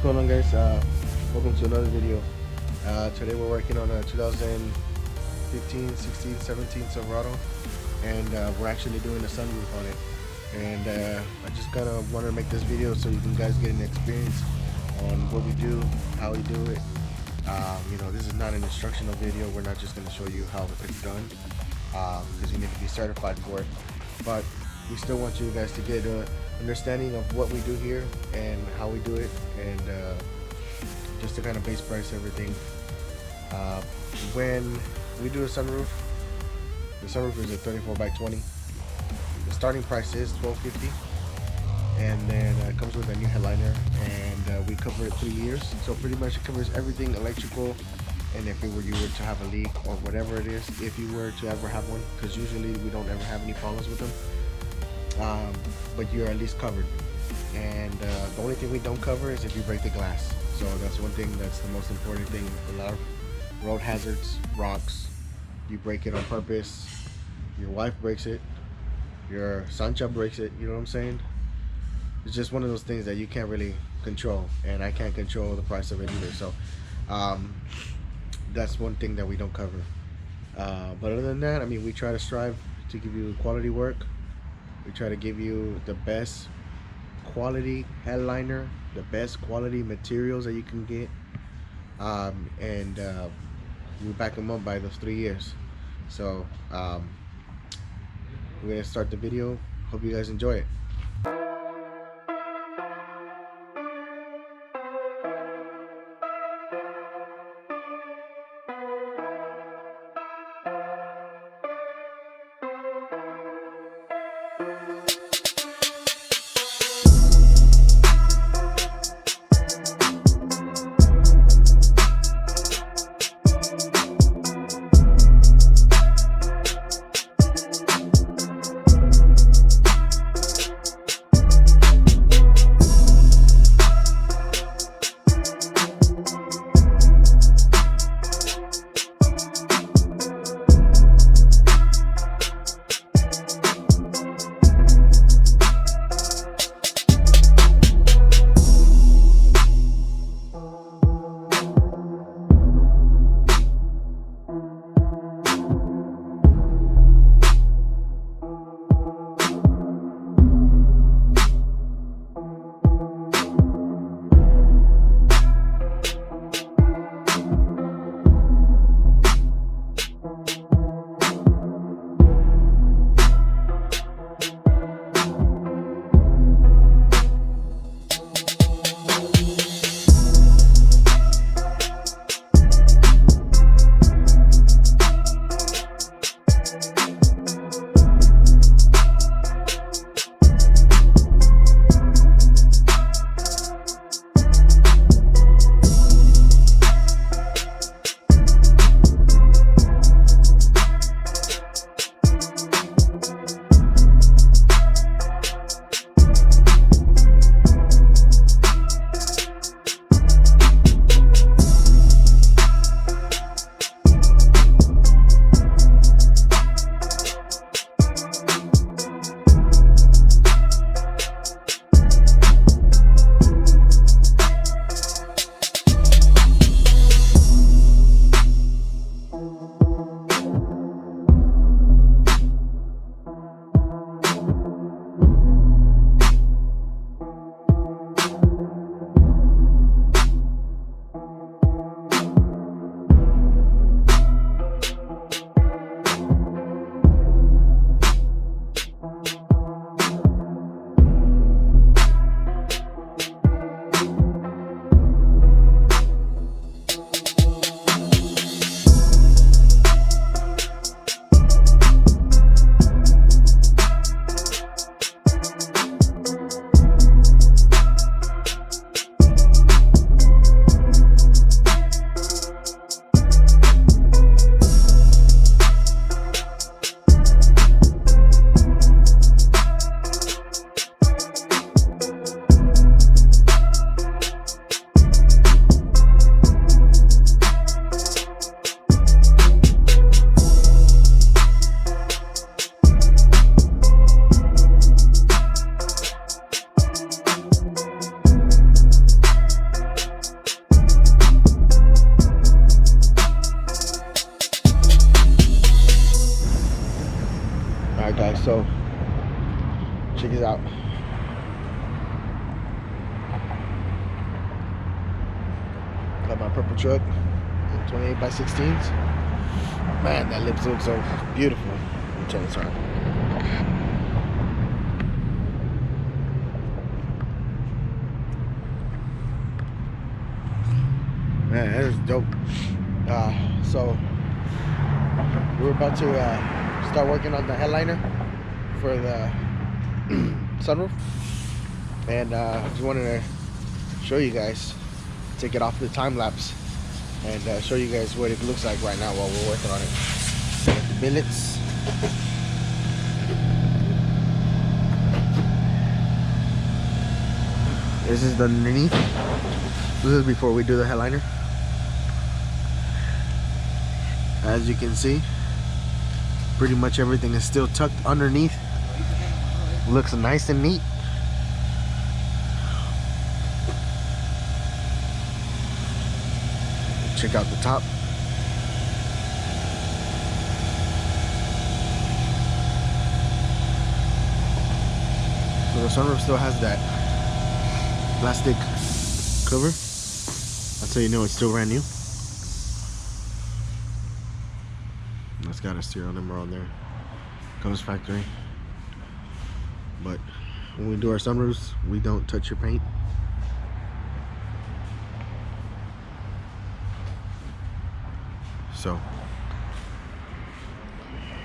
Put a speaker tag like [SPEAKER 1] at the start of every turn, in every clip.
[SPEAKER 1] going on, guys? Welcome to another video. Today we're working on a 2015, 16, 17 Silverado, and we're actually doing a sunroof on it. And I just kind of wanted to make this video so you can guys get an experience on what we do, how we do it. This is not an instructional video. We're not just going to show you how it's done because you need to be certified for it. But we still want you guys to get an understanding of what we do here and how we do it, and just to kind of base price everything. When we do a sunroof, the sunroof is a 34 by 20. The starting price is $12.50, and then it comes with a new headliner, and we cover it 3 years. So pretty much it covers everything electrical, and if you were to have a leak or whatever it is, if you were to ever have one, because usually we don't ever have any problems with them, but you're at least covered. And the only thing we don't cover is if you break the glass. So that's one thing, that's the most important thing. A lot of road hazards, rocks, you break it on purpose, your wife breaks it, your Sancha breaks it, you know what I'm saying? It's just one of those things that you can't really control, and I can't control the price of it either. So that's one thing that we don't cover. But other than that, I mean, we try to strive to give you quality work. We try to give you the best quality headliner, the best quality materials that you can get, and we back them up by those 3 years. So we're gonna start the video. Hope you guys enjoy it. Got my purple truck, 28 by 16s. Man, that lips looks so beautiful. Let me turn this on. Man, that is dope. So we're about to start working on the headliner for the sunroof, and just wanted to show you guys, take it off the time lapse, and show you guys what it looks like right now while we're working on it. The billets. This is the underneath. This is before we do the headliner. As you can see, pretty much everything is still tucked underneath. Looks nice and neat. Check out the top. So the sunroof still has that plastic cover. That's how you know it's still brand new. That's got a serial number on there. Comes factory. But when we do our sunroofs, we don't touch your paint. So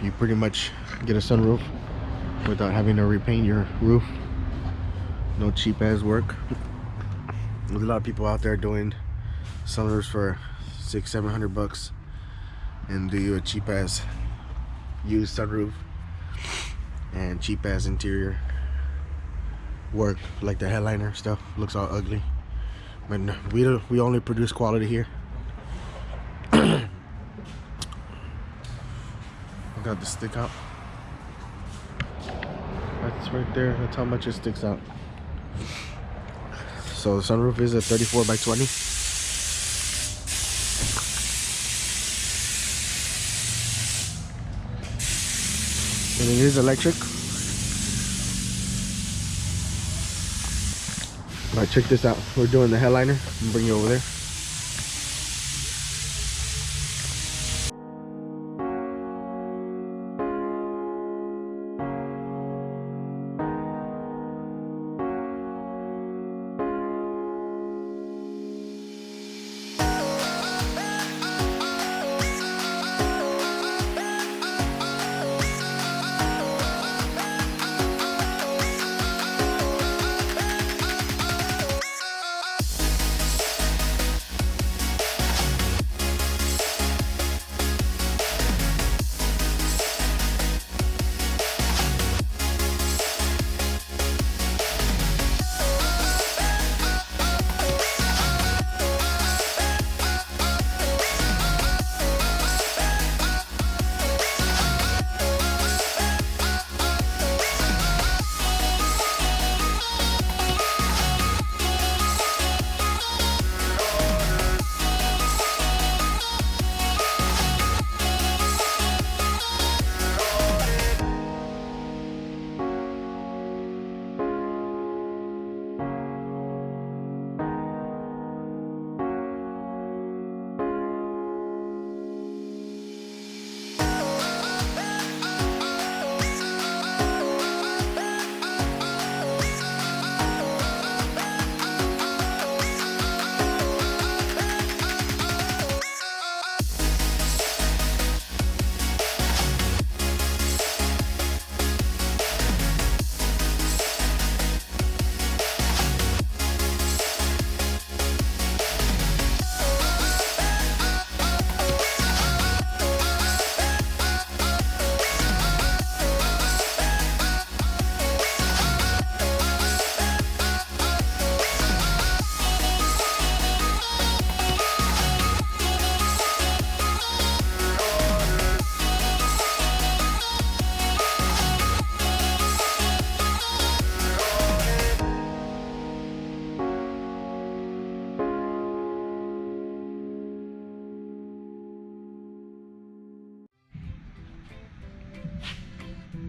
[SPEAKER 1] you pretty much get a sunroof without having to repaint your roof. No cheap ass work. There's a lot of people out there doing sunroofs for $600-700 and do you a cheap ass used sunroof and cheap ass interior work, like the headliner stuff looks all ugly. But no, we only produce quality here. I got the stick out. That's right there. That's how much it sticks out. So the sunroof is a 34 by 20. And it is electric. Alright, check this out. We're doing the headliner. I'm gonna bring you over there.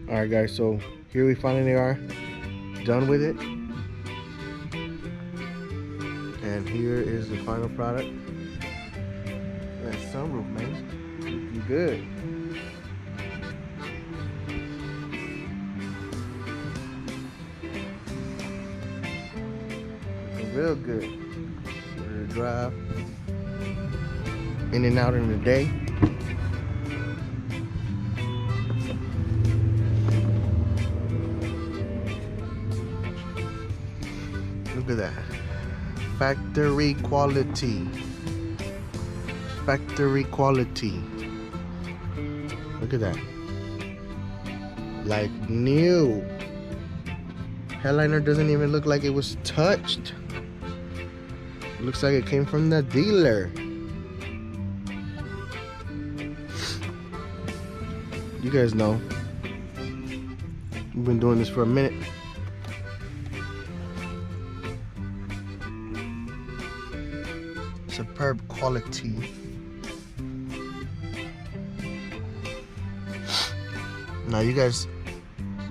[SPEAKER 1] Alright guys, so here we finally are done with it. And here is the final product. that sunroof, man. Looking good. Looking real good. Ready to drive in and out in the day. Look at that. Factory quality. Factory quality. Look at that. Like new. Headliner doesn't even look like it was touched. Looks like it came from the dealer. You guys know. We've been doing this for a minute. Superb quality. Now you guys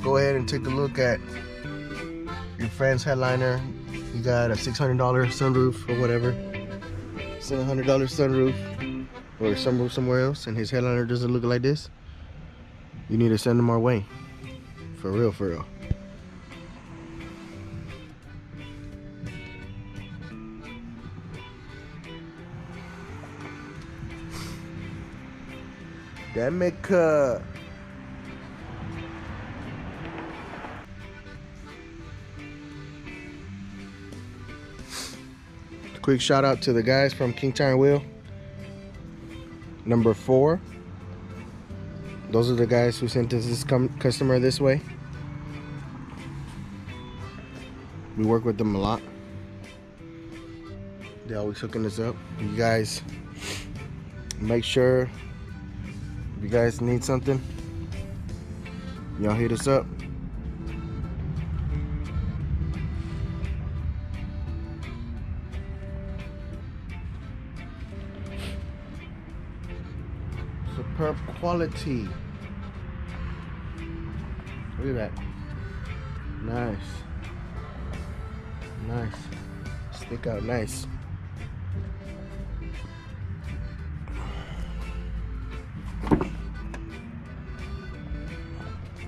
[SPEAKER 1] go ahead and take a look at your friend's headliner. You got a $600 sunroof or whatever, $700 sunroof or a sunroof somewhere else, and his headliner doesn't look like this. You need to send him our way. For real, for real. Damn it, quick shout out to the guys from King Tire Wheel number 4. Those are the guys who sent us this customer this way. We work with them a lot. They're always hooking us up. You guys make sure if you guys need something, y'all hit us up. Superb quality. Look at that. Nice. Nice. Stick out nice.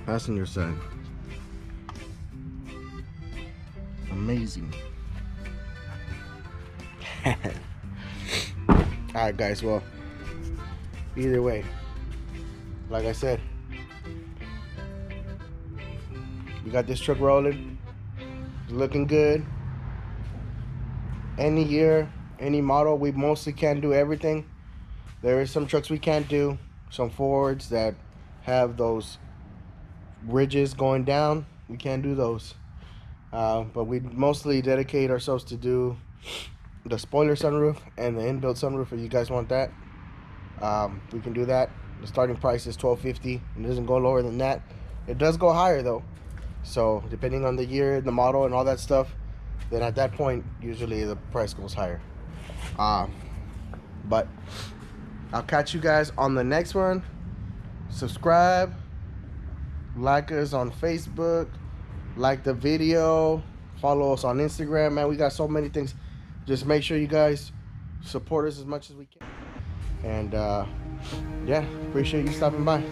[SPEAKER 1] Passenger side. Amazing. Alright guys, well, either way, like I said, we got this truck rolling. It's looking good. Any year, any model, we mostly can't do everything. There is some trucks we can't do, some Fords that have those ridges going down, we can't do those. But we mostly dedicate ourselves to do the spoiler sunroof and the inbuilt sunroof. If you guys want that, we can do that. The starting price is $12.50. It doesn't go lower than that. It does go higher though, so depending on the year, the model, and all that stuff, then at that point usually the price goes higher. But I'll catch you guys on the next one. Subscribe, like us on Facebook, like the video, follow us on Instagram. Man, we got so many things. Just make sure you guys support us as much as we can. And yeah, appreciate you stopping by.